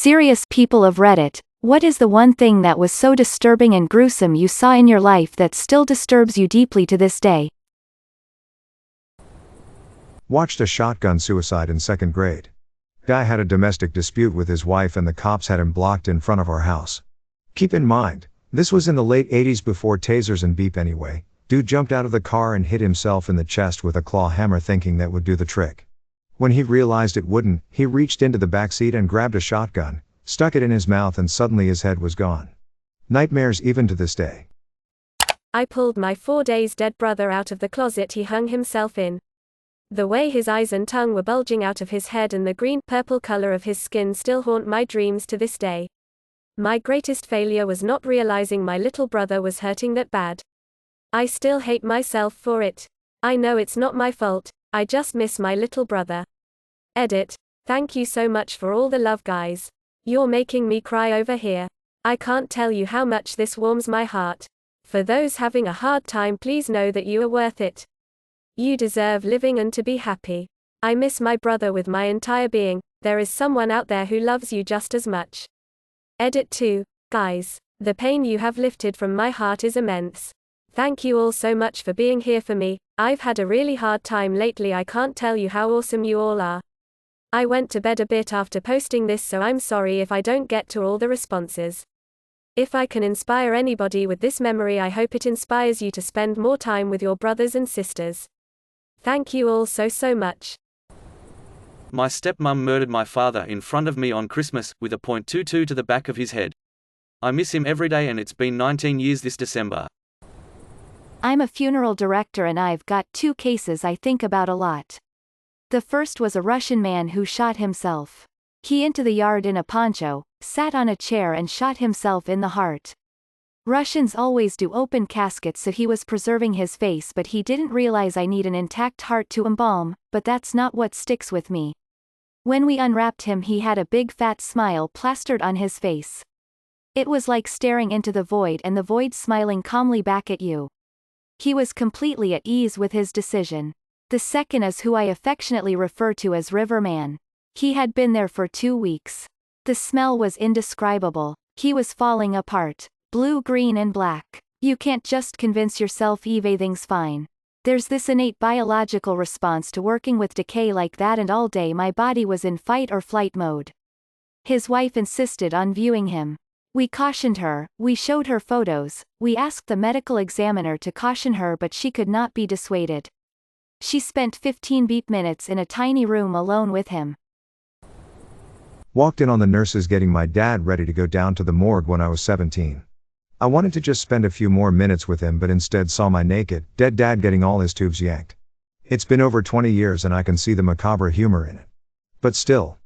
Serious people of Reddit, what is the one thing that was so disturbing and gruesome you saw in your life that still disturbs you deeply to this day? Watched a shotgun suicide in 2nd grade. Guy had a domestic dispute with his wife and the cops had him blocked in front of our house. Keep in mind, this was in the late 80s before tasers and beep anyway. Dude jumped out of the car and hit himself in the chest with a claw hammer thinking that would do the trick. When he realized it wouldn't, he reached into the backseat and grabbed a shotgun, stuck it in his mouth and suddenly his head was gone. Nightmares even to this day. I pulled my 4 days dead brother out of the closet he hung himself in. The way his eyes and tongue were bulging out of his head and the green-purple color of his skin still haunt my dreams to this day. My greatest failure was not realizing my little brother was hurting that bad. I still hate myself for it. I know it's not my fault, I just miss my little brother. Edit. Thank you so much for all the love, guys. You're making me cry over here. I can't tell you how much this warms my heart. For those having a hard time, please know that you are worth it. You deserve living and to be happy. I miss my brother with my entire being. There is someone out there who loves you just as much. Edit 2. Guys, the pain you have lifted from my heart is immense. Thank you all so much for being here for me. I've had a really hard time lately. I can't tell you how awesome you all are. I went to bed a bit after posting this, so I'm sorry if I don't get to all the responses. If I can inspire anybody with this memory, I hope it inspires you to spend more time with your brothers and sisters. Thank you all so much. My stepmom murdered my father in front of me on Christmas, with a .22 to the back of his head. I miss him every day and it's been 19 years this December. I'm a funeral director and I've got 2 cases I think about a lot. The first was a Russian man who shot himself. He into the yard in a poncho, sat on a chair and shot himself in the heart. Russians always do open caskets, so he was preserving his face, but he didn't realize I need an intact heart to embalm, but that's not what sticks with me. When we unwrapped him, he had a big fat smile plastered on his face. It was like staring into the void and the void smiling calmly back at you. He was completely at ease with his decision. The second is who I affectionately refer to as River Man. He had been there for 2 weeks. The smell was indescribable. He was falling apart. Blue, green and black. You can't just convince yourself everything's fine. There's this innate biological response to working with decay like that, and all day my body was in fight or flight mode. His wife insisted on viewing him. We cautioned her, we showed her photos, we asked the medical examiner to caution her, but she could not be dissuaded. She spent 15 minutes in a tiny room alone with him. Walked in on the nurses getting my dad ready to go down to the morgue when I was 17. I wanted to just spend a few more minutes with him, but instead saw my naked, dead dad getting all his tubes yanked. It's been over 20 years and I can see the macabre humor in it. But still.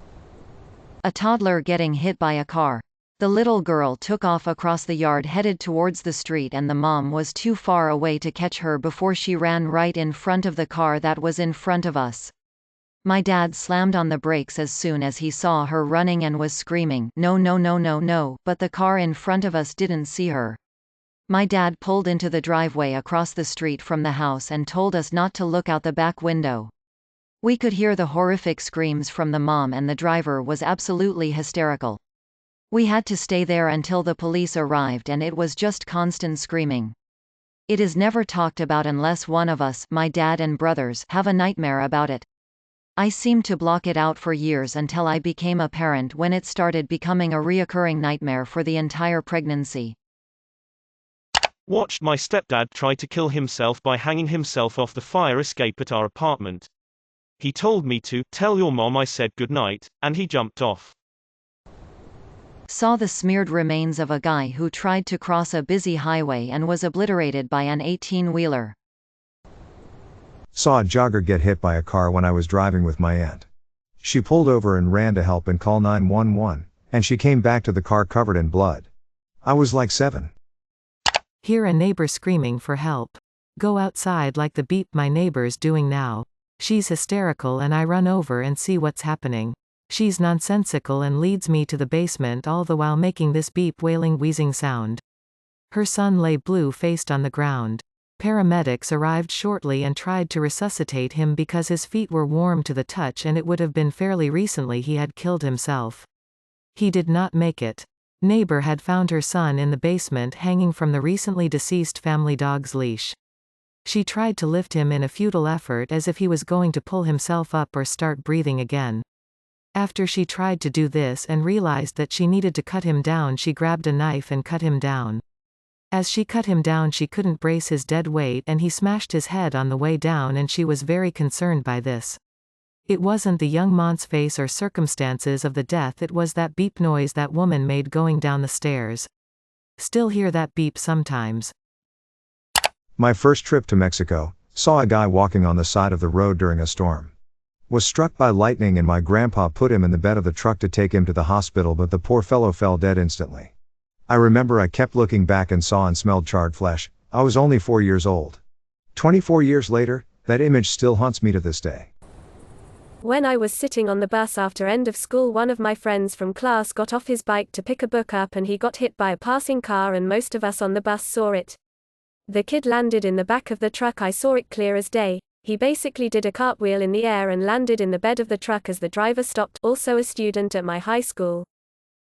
A toddler getting hit by a car. The little girl took off across the yard headed towards the street, and the mom was too far away to catch her before she ran right in front of the car that was in front of us. My dad slammed on the brakes as soon as he saw her running and was screaming, "No, no, no, no, no," but the car in front of us didn't see her. My dad pulled into the driveway across the street from the house and told us not to look out the back window. We could hear the horrific screams from the mom, and the driver was absolutely hysterical. We had to stay there until the police arrived, and it was just constant screaming. It is never talked about unless one of us, my dad and brothers, have a nightmare about it. I seemed to block it out for years until I became a parent, when it started becoming a reoccurring nightmare for the entire pregnancy. Watched my stepdad try to kill himself by hanging himself off the fire escape at our apartment. He told me to tell your mom I said goodnight, and he jumped off. Saw the smeared remains of a guy who tried to cross a busy highway and was obliterated by an 18-wheeler. Saw a jogger get hit by a car when I was driving with my aunt. She pulled over and ran to help and call 911, and she came back to the car covered in blood. I was like 7. Hear a neighbor screaming for help. Go outside like the beep my neighbor's doing now. She's hysterical and I run over and see what's happening. She's nonsensical and leads me to the basement, all the while making this beep wailing wheezing sound. Her son lay blue-faced on the ground. Paramedics arrived shortly and tried to resuscitate him because his feet were warm to the touch, and it would have been fairly recently he had killed himself. He did not make it. Neighbor had found her son in the basement hanging from the recently deceased family dog's leash. She tried to lift him in a futile effort as if he was going to pull himself up or start breathing again. After she tried to do this and realized that she needed to cut him down, she grabbed a knife and cut him down. As she cut him down, she couldn't brace his dead weight and he smashed his head on the way down, and she was very concerned by this. It wasn't the young man's face or circumstances of the death, it was that beep noise that woman made going down the stairs. Still hear that beep sometimes. My first trip to Mexico, saw a guy walking on the side of the road during a storm. Was struck by lightning and my grandpa put him in the bed of the truck to take him to the hospital, but the poor fellow fell dead instantly. I remember I kept looking back and saw and smelled charred flesh. I was only 4 years old. 24 years later, that image still haunts me to this day. When I was sitting on the bus after end of school, one of my friends from class got off his bike to pick a book up and he got hit by a passing car, and most of us on the bus saw it. The kid landed in the back of the truck. I saw it clear as day. He basically did a cartwheel in the air and landed in the bed of the truck as the driver stopped, also a student at my high school.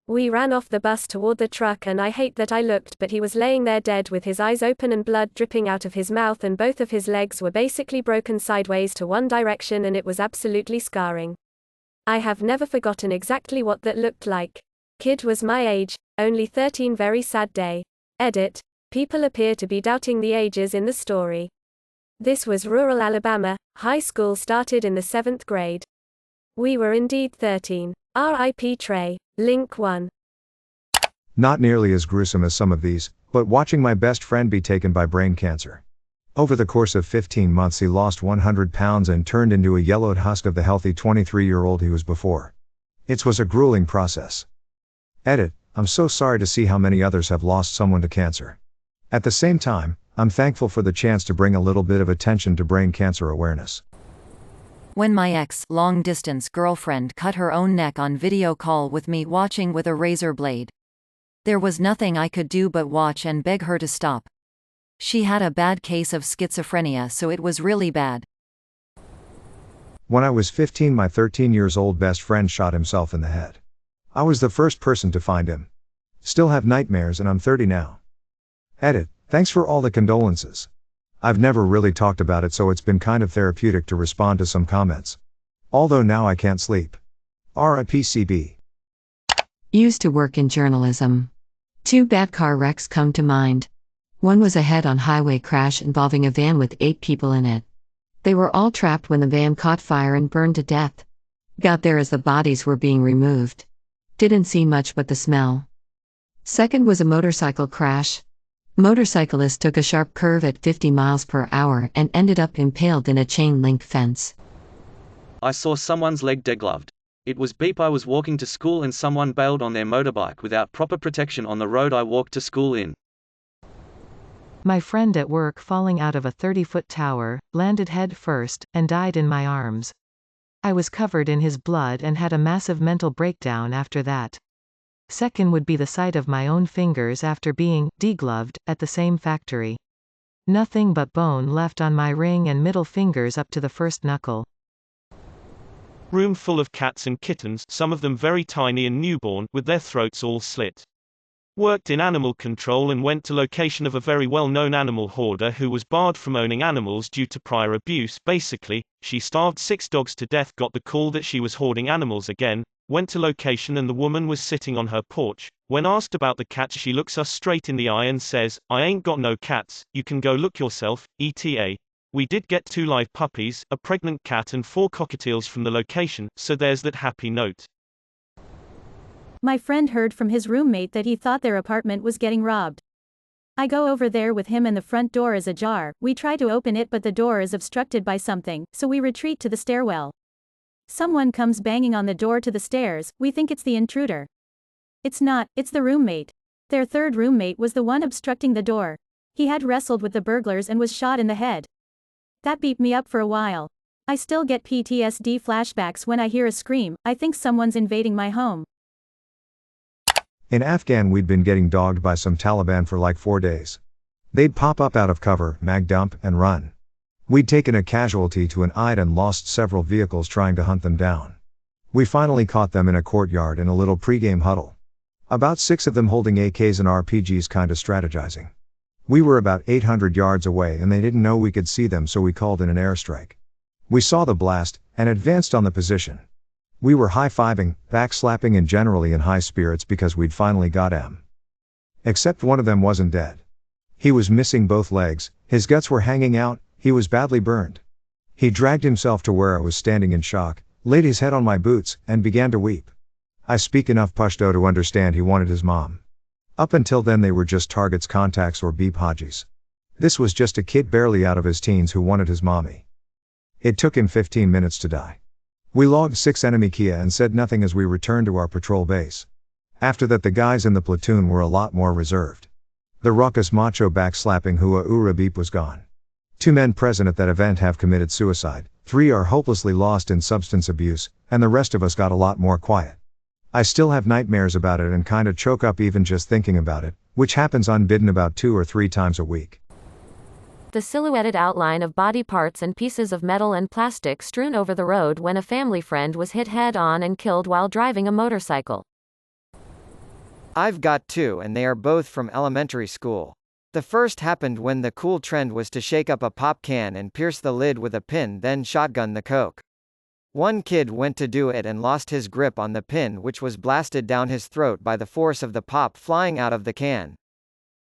We ran off the bus toward the truck, and I hate that I looked, but he was laying there dead with his eyes open and blood dripping out of his mouth, and both of his legs were basically broken sideways to one direction, and it was absolutely scarring. I have never forgotten exactly what that looked like. Kid was my age, only 13. Very sad day. Edit. People appear to be doubting the ages in the story. This was rural Alabama. High school started in the 7th grade. We were indeed 13. R.I.P. Trey. Link 1. Not nearly as gruesome as some of these, but watching my best friend be taken by brain cancer. Over the course of 15 months he lost 100 pounds and turned into a yellowed husk of the healthy 23-year-old he was before. It was a grueling process. Edit. I'm so sorry to see how many others have lost someone to cancer. At the same time, I'm thankful for the chance to bring a little bit of attention to brain cancer awareness. When my ex-long-distance girlfriend cut her own neck on video call with me watching with a razor blade. There was nothing I could do but watch and beg her to stop. She had a bad case of schizophrenia, so it was really bad. When I was 15, my 13-years-old best friend shot himself in the head. I was the first person to find him. Still have nightmares, and I'm 30 now. Edit. Thanks for all the condolences. I've never really talked about it, so it's been kind of therapeutic to respond to some comments. Although now I can't sleep. R.I.P. CB. Used to work in journalism. 2 bad car wrecks come to mind. One was a head-on highway crash involving a van with 8 people in it. They were all trapped when the van caught fire and burned to death. Got there as the bodies were being removed. Didn't see much but the smell. Second was a motorcycle crash. Motorcyclist took a sharp curve at 50 miles per hour and ended up impaled in a chain-link fence. I saw someone's leg degloved. It was beep. I was walking to school and someone bailed on their motorbike without proper protection on the road I walked to school in. My friend at work falling out of a 30-foot tower, landed head first, and died in my arms. I was covered in his blood and had a massive mental breakdown after that. Second would be the sight of my own fingers after being degloved at the same factory. Nothing but bone left on my ring and middle fingers up to the first knuckle. Room full of cats and kittens, some of them very tiny and newborn, with their throats all slit. Worked in animal control and went to location of a very well-known animal hoarder who was barred from owning animals due to prior abuse. Basically, she starved 6 dogs to death, got the call that she was hoarding animals again, went to location and the woman was sitting on her porch. When asked about the cats, she looks us straight in the eye and says, "I ain't got no cats, you can go look yourself, ETA. We did get 2 live puppies, a pregnant cat and 4 cockatiels from the location, so there's that happy note." My friend heard from his roommate that he thought their apartment was getting robbed. I go over there with him and the front door is ajar. We try to open it but the door is obstructed by something, so we retreat to the stairwell. Someone comes banging on the door to the stairs. We think it's the intruder. It's not, it's the roommate. Their third roommate was the one obstructing the door. He had wrestled with the burglars and was shot in the head. That beat me up for a while. I still get PTSD flashbacks when I hear a scream. I think someone's invading my home. In Afghan, we'd been getting dogged by some Taliban for like 4 days. They'd pop up out of cover, mag dump, and run. We'd taken a casualty to an Eid and lost several vehicles trying to hunt them down. We finally caught them in a courtyard in a little pregame huddle. About 6 of them holding AKs and RPGs kinda strategizing. We were about 800 yards away and they didn't know we could see them, so we called in an airstrike. We saw the blast, and advanced on the position. We were high-fiving, backslapping and generally in high spirits because we'd finally got him. Except one of them wasn't dead. He was missing both legs, his guts were hanging out, he was badly burned. He dragged himself to where I was standing in shock, laid his head on my boots, and began to weep. I speak enough Pashto to understand he wanted his mom. Up until then they were just targets, contacts or beep hajis. This was just a kid barely out of his teens who wanted his mommy. It took him 15 minutes to die. We logged 6 enemy Kia and said nothing as we returned to our patrol base. After that the guys in the platoon were a lot more reserved. The raucous macho backslapping hua ura beep was gone. 2 men present at that event have committed suicide, 3 are hopelessly lost in substance abuse, and the rest of us got a lot more quiet. I still have nightmares about it and kinda choke up even just thinking about it, which happens unbidden about 2 or 3 times a week. The silhouetted outline of body parts and pieces of metal and plastic strewn over the road when a family friend was hit head-on and killed while driving a motorcycle. I've got 2 and they are both from elementary school. The first happened when the cool trend was to shake up a pop can and pierce the lid with a pin, then shotgun the coke. One kid went to do it and lost his grip on the pin, which was blasted down his throat by the force of the pop flying out of the can.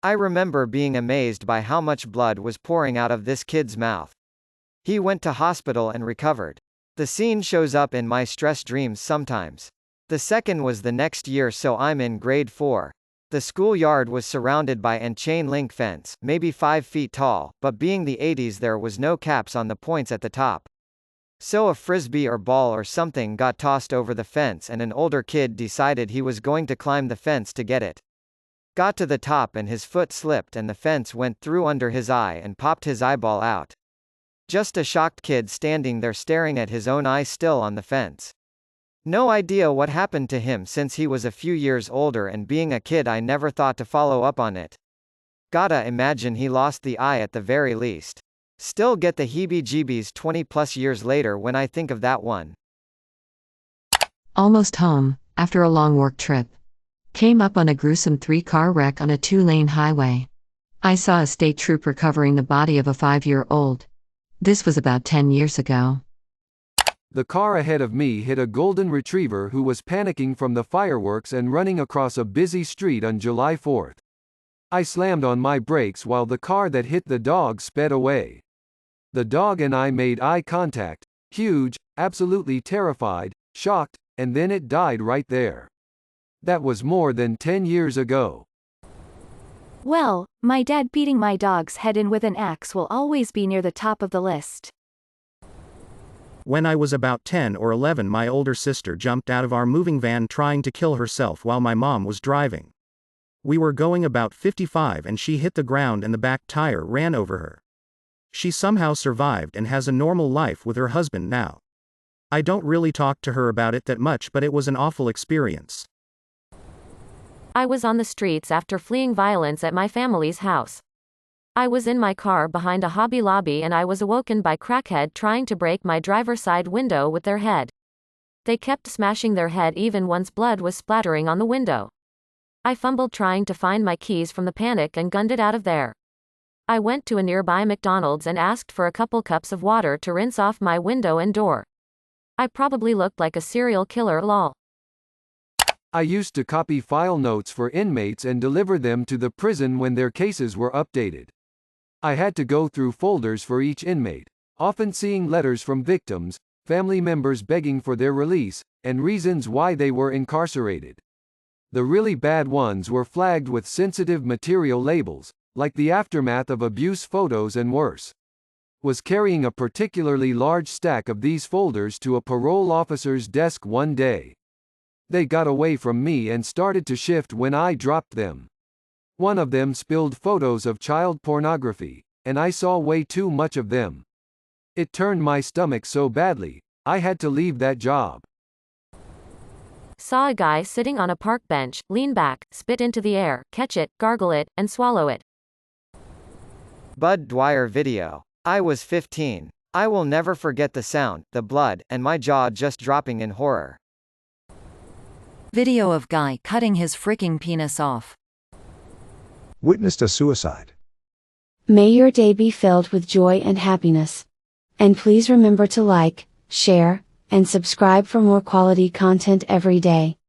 I remember being amazed by how much blood was pouring out of this kid's mouth. He went to hospital and recovered. The scene shows up in my stress dreams sometimes. The second was the next year, so I'm in grade 4. The schoolyard was surrounded by a chain link fence, maybe 5 feet tall, but being the 80s there was no caps on the points at the top. So a frisbee or ball or something got tossed over the fence and an older kid decided he was going to climb the fence to get it. Got to the top and his foot slipped and the fence went through under his eye and popped his eyeball out. Just a shocked kid standing there staring at his own eye still on the fence. No idea what happened to him since he was a few years older, and being a kid I never thought to follow up on it. Gotta imagine he lost the eye at the very least. Still get the heebie-jeebies 20 plus years later when I think of that one. Almost home, after a long work trip. Came up on a gruesome 3-car wreck on a 2-lane highway. I saw a state trooper covering the body of a 5-year-old. This was about 10 years ago. The car ahead of me hit a golden retriever who was panicking from the fireworks and running across a busy street on July 4th. I slammed on my brakes while the car that hit the dog sped away. The dog and I made eye contact, huge, absolutely terrified, shocked, and then it died right there. That was more than 10 years ago. Well, my dad beating my dog's head in with an axe will always be near the top of the list. When I was about 10 or 11, my older sister jumped out of our moving van trying to kill herself while my mom was driving. We were going about 55 and she hit the ground and the back tire ran over her. She somehow survived and has a normal life with her husband now. I don't really talk to her about it that much, but it was an awful experience. I was on the streets after fleeing violence at my family's house. I was in my car behind a Hobby Lobby and I was awoken by crackhead trying to break my driver's side window with their head. They kept smashing their head even once blood was splattering on the window. I fumbled trying to find my keys from the panic and gunned it out of there. I went to a nearby McDonald's and asked for a couple cups of water to rinse off my window and door. I probably looked like a serial killer, lol. I used to copy file notes for inmates and deliver them to the prison when their cases were updated. I had to go through folders for each inmate, often seeing letters from victims, family members begging for their release, and reasons why they were incarcerated. The really bad ones were flagged with sensitive material labels, like the aftermath of abuse photos and worse. Was carrying a particularly large stack of these folders to a parole officer's desk one day. They got away from me and started to shift when I dropped them. One of them spilled photos of child pornography, and I saw way too much of them. It turned my stomach so badly, I had to leave that job. Saw a guy sitting on a park bench, lean back, spit into the air, catch it, gargle it, and swallow it. Bud Dwyer video. I was 15. I will never forget the sound, the blood, and my jaw just dropping in horror. Video of guy cutting his fricking penis off. Witnessed a suicide. May your day be filled with joy and happiness. And please remember to like, share, and subscribe for more quality content every day.